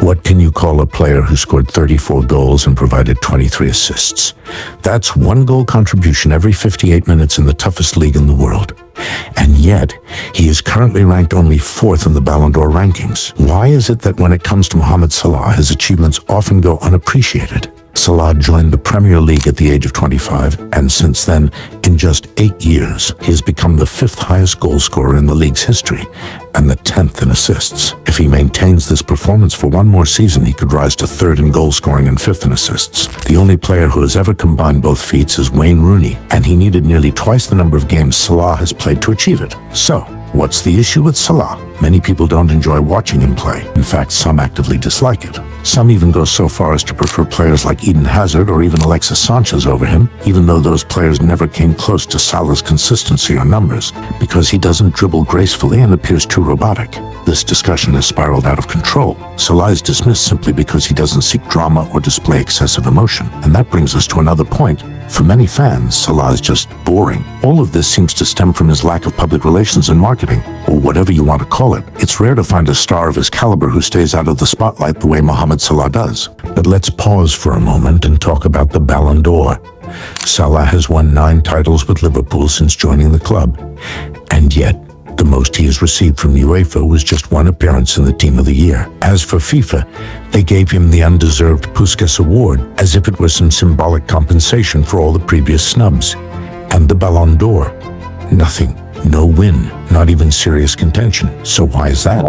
What can you call a player who scored 34 goals and provided 23 assists? That's one goal contribution every 58 minutes in the toughest league in the world. And yet, he is currently ranked only 4th in the Ballon d'Or rankings. Why is it that when it comes to Mohamed Salah, his achievements often go unappreciated? Salah joined the Premier League at the age of 25, and since then, in just 8 years, he has become the 5th highest goal scorer in the league's history, and the 10th in assists. If he maintains this performance for one more season, he could rise to 3rd in goal scoring and 5th in assists. The only player who has ever combined both feats is Wayne Rooney, and he needed nearly twice the number of games Salah has played to achieve it. So, what's the issue with Salah? Many people don't enjoy watching him play. In fact, some actively dislike it. Some even go so far as to prefer players like Eden Hazard or even Alexis Sanchez over him, even though those players never came close to Salah's consistency or numbers, because he doesn't dribble gracefully and appears too robotic. This discussion has spiraled out of control. Salah is dismissed simply because he doesn't seek drama or display excessive emotion. And that brings us to another point. For many fans, Salah is just boring. All of this seems to stem from his lack of public relations and marketing, or whatever you want to call it. It's rare to find a star of his caliber who stays out of the spotlight the way Mohamed Salah does. But let's pause for a moment and talk about the Ballon d'Or. Salah has won 9 titles with Liverpool since joining the club, and yet the most he has received from UEFA was just 1 appearance in the Team of the Year. As for FIFA, they gave him the undeserved Puskás Award as if it was some symbolic compensation for all the previous snubs. And the Ballon d'Or? Nothing. No win, not even serious contention. So why is that?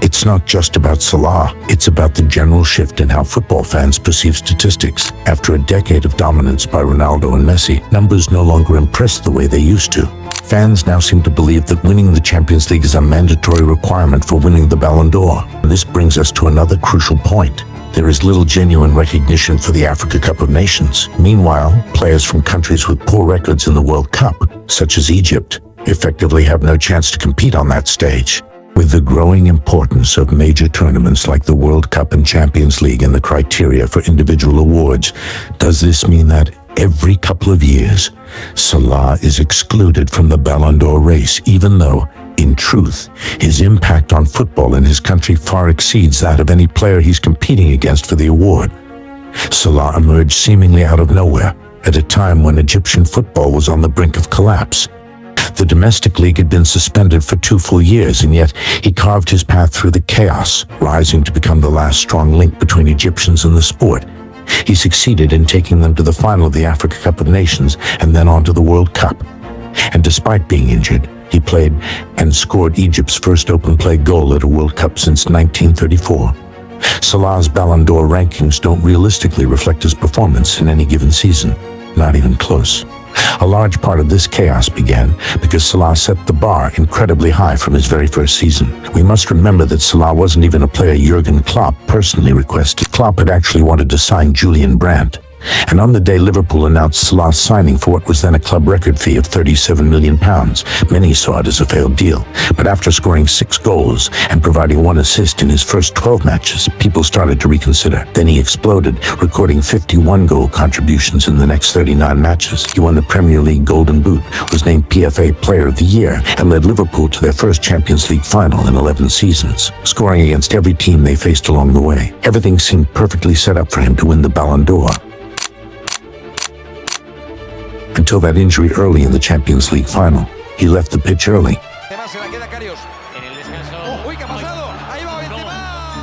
It's not just about Salah, it's about the general shift in how football fans perceive statistics. After a decade of dominance by Ronaldo and Messi, numbers no longer impress the way they used to. Fans now seem to believe that winning the Champions League is a mandatory requirement for winning the Ballon d'Or. And this brings us to another crucial point. There is little genuine recognition for the Africa Cup of Nations. Meanwhile, players from countries with poor records in the World Cup, such as Egypt, effectively have no chance to compete on that stage. With the growing importance of major tournaments like the World Cup and Champions League and the criteria for individual awards, does this mean that every couple of years, Salah is excluded from the Ballon d'Or race, even though, in truth, his impact on football in his country far exceeds that of any player he's competing against for the award? Salah emerged seemingly out of nowhere, at a time when Egyptian football was on the brink of collapse. The domestic league had been suspended for 2 full years, and yet he carved his path through the chaos, rising to become the last strong link between Egyptians and the sport. He succeeded in taking them to the final of the Africa Cup of Nations and then on to the World Cup. And despite being injured, he played and scored Egypt's first open-play goal at a World Cup since 1934. Salah's Ballon d'Or rankings don't realistically reflect his performance in any given season, not even close. A large part of this chaos began because Salah set the bar incredibly high from his very first season. We must remember that Salah wasn't even a player Jurgen Klopp personally requested. Klopp had actually wanted to sign Julian Brandt. And on the day Liverpool announced Salah's signing for what was then a club record fee of £37 million, many saw it as a failed deal. But after scoring 6 goals and providing 1 assist in his first 12 matches, people started to reconsider. Then he exploded, recording 51 goal contributions in the next 39 matches. He won the Premier League Golden Boot, was named PFA Player of the Year, and led Liverpool to their first Champions League final in 11 seasons, scoring against every team they faced along the way. Everything seemed perfectly set up for him to win the Ballon d'Or. Until that injury early in the Champions League final. He left the pitch early.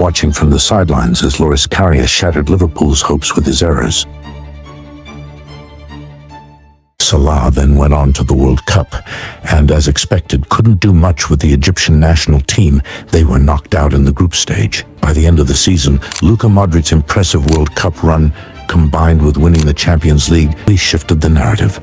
Watching from the sidelines as Loris Karius shattered Liverpool's hopes with his errors. Salah then went on to the World Cup, and as expected, couldn't do much with the Egyptian national team. They were knocked out in the group stage. By the end of the season, Luka Modric's impressive World Cup run, combined with winning the Champions League, he shifted the narrative.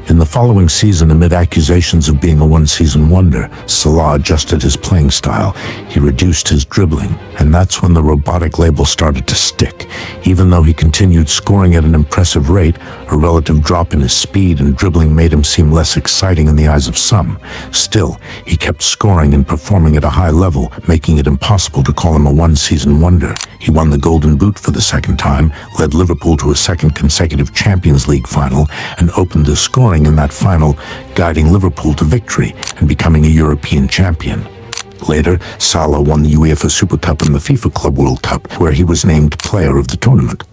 In the following season, amid accusations of being a one-season wonder, Salah adjusted his playing style. He reduced his dribbling, and that's when the robotic label started to stick. Even though he continued scoring at an impressive rate, a relative drop in his speed and dribbling made him seem less exciting in the eyes of some. Still, he kept scoring and performing at a high level, making it impossible to call him a one-season wonder. He won the Golden Boot for the second time, led Liverpool to a second consecutive Champions League final, and opened the scoring in that final, guiding Liverpool to victory and becoming a European champion. Later, Salah won the UEFA Super Cup and the FIFA Club World Cup, where he was named player of the tournament.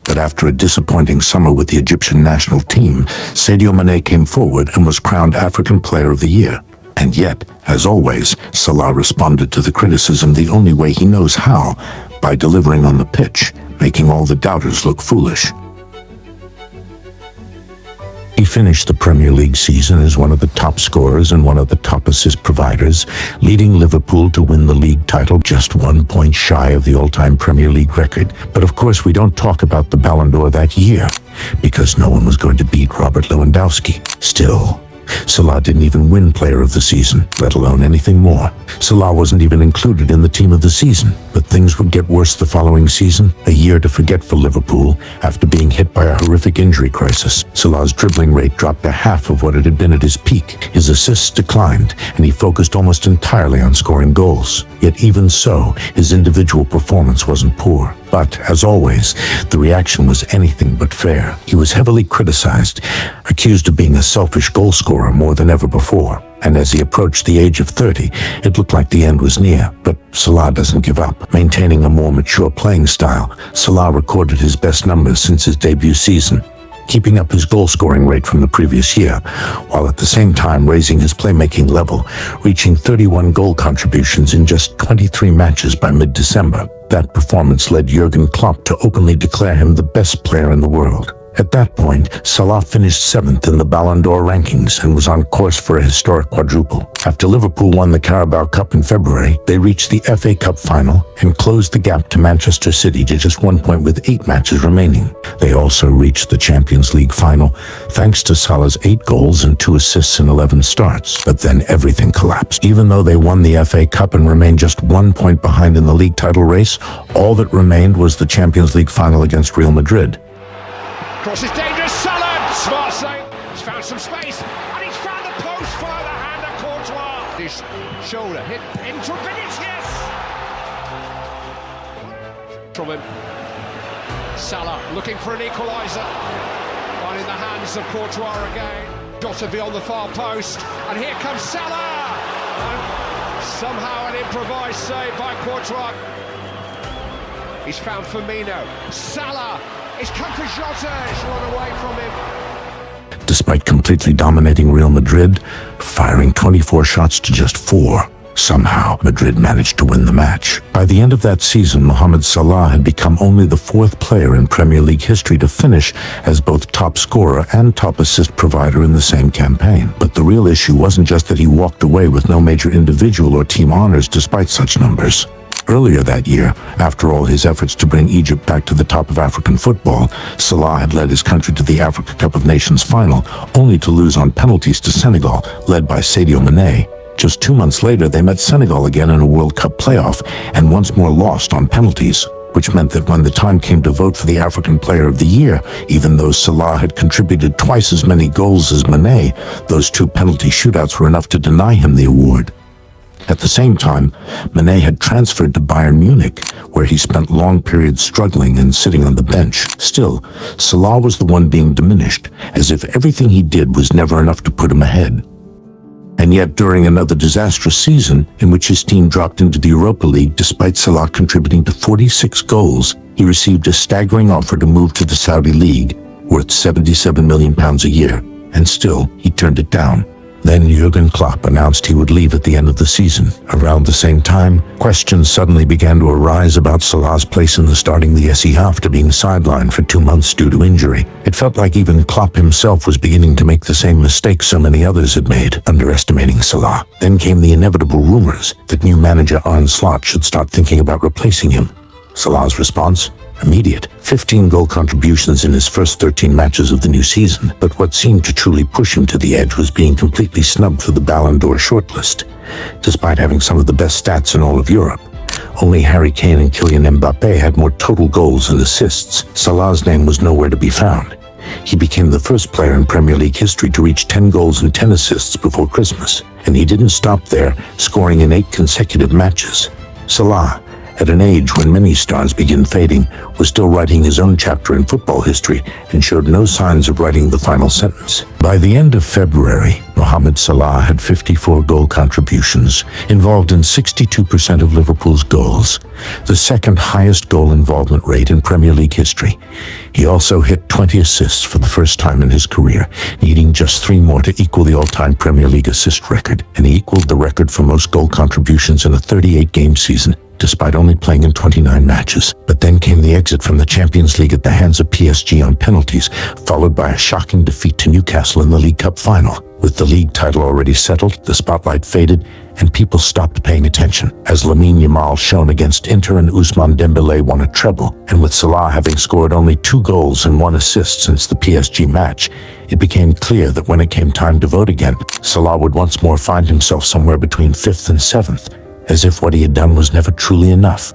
But after a disappointing summer with the Egyptian national team, Sadio Mane came forward and was crowned African Player of the Year. And yet, as always, Salah responded to the criticism the only way he knows how, by delivering on the pitch, making all the doubters look foolish. He finished the Premier League season as one of the top scorers and one of the top assist providers, leading Liverpool to win the league title just 1 point shy of the all-time Premier League record. But of course, we don't talk about the Ballon d'Or that year, because no one was going to beat Robert Lewandowski. Still, Salah didn't even win Player of the Season, let alone anything more. Salah wasn't even included in the Team of the Season, but things would get worse the following season, a year to forget for Liverpool, after being hit by a horrific injury crisis. Salah's dribbling rate dropped to half of what it had been at his peak. His assists declined, and he focused almost entirely on scoring goals. Yet even so, his individual performance wasn't poor. But, as always, the reaction was anything but fair. He was heavily criticized, accused of being a selfish goal scorer more than ever before. And as he approached the age of 30, it looked like the end was near. But Salah doesn't give up. Maintaining a more mature playing style, Salah recorded his best numbers since his debut season, keeping up his goal-scoring rate from the previous year, while at the same time raising his playmaking level, reaching 31 goal contributions in just 23 matches by mid-December. That performance led Jurgen Klopp to openly declare him the best player in the world. At that point, Salah finished 7th in the Ballon d'Or rankings and was on course for a historic quadruple. After Liverpool won the Carabao Cup in February, they reached the FA Cup final and closed the gap to Manchester City to just 1 point with 8 matches remaining. They also reached the Champions League final thanks to Salah's 8 goals and 2 assists in 11 starts. But then everything collapsed. Even though they won the FA Cup and remained just 1 point behind in the league title race, all that remained was the Champions League final against Real Madrid. Cross is dangerous, Salah! Smart save. He's found some space, and he's found the post via the hand of Courtois. His shoulder hit into Vinicius. From him. Salah looking for an equaliser. Finding the hands of Courtois again. Dotted beyond the far post, and here comes Salah! And somehow an improvised save by Courtois. He's found Firmino. Salah! It's come for Soccz, it's run away from him. Despite completely dominating Real Madrid, firing 24 shots to just 4, somehow Madrid managed to win the match. By the end of that season, Mohamed Salah had become only the 4th player in Premier League history to finish as both top scorer and top assist provider in the same campaign. But the real issue wasn't just that he walked away with no major individual or team honors despite such numbers. Earlier that year, after all his efforts to bring Egypt back to the top of African football, Salah had led his country to the Africa Cup of Nations final, only to lose on penalties to Senegal, led by Sadio Mane. Just 2 months later, they met Senegal again in a World Cup playoff, and once more lost on penalties, which meant that when the time came to vote for the African Player of the Year, even though Salah had contributed twice as many goals as Mane, those 2 penalty shootouts were enough to deny him the award. At the same time, Mane had transferred to Bayern Munich, where he spent long periods struggling and sitting on the bench. Still, Salah was the one being diminished, as if everything he did was never enough to put him ahead. And yet, during another disastrous season, in which his team dropped into the Europa League despite Salah contributing to 46 goals, he received a staggering offer to move to the Saudi League, worth £77 million a year, and still, he turned it down. Then Jurgen Klopp announced he would leave at the end of the season. Around the same time, questions suddenly began to arise about Salah's place in the starting liesse after being sidelined for 2 months due to injury. It felt like even Klopp himself was beginning to make the same mistakes so many others had made, underestimating Salah. Then came the inevitable rumors that new manager Arne Slot should start thinking about replacing him. Salah's response? Immediate. 15 goal contributions in his first 13 matches of the new season, but what seemed to truly push him to the edge was being completely snubbed for the Ballon d'Or shortlist. Despite having some of the best stats in all of Europe, only Harry Kane and Kylian Mbappe had more total goals and assists. Salah's name was nowhere to be found. He became the first player in Premier League history to reach 10 goals and 10 assists before Christmas, and he didn't stop there, scoring in 8 consecutive matches. Salah, at an age when many stars begin fading, was still writing his own chapter in football history and showed no signs of writing the final sentence. By the end of February, Mohamed Salah had 54 goal contributions, involved in 62% of Liverpool's goals, the second highest goal involvement rate in Premier League history. He also hit 20 assists for the first time in his career, needing just 3 more to equal the all-time Premier League assist record, and he equaled the record for most goal contributions in a 38-game season, despite only playing in 29 matches. But then came the exit from the Champions League at the hands of PSG on penalties, followed by a shocking defeat to Newcastle in the League Cup final. With the league title already settled, the spotlight faded, and people stopped paying attention. As Lamine Yamal shone against Inter and Ousmane Dembélé won a treble, and with Salah having scored only 2 goals and 1 assist since the PSG match, it became clear that when it came time to vote again, Salah would once more find himself somewhere between 5th and 7th, as if what he had done was never truly enough.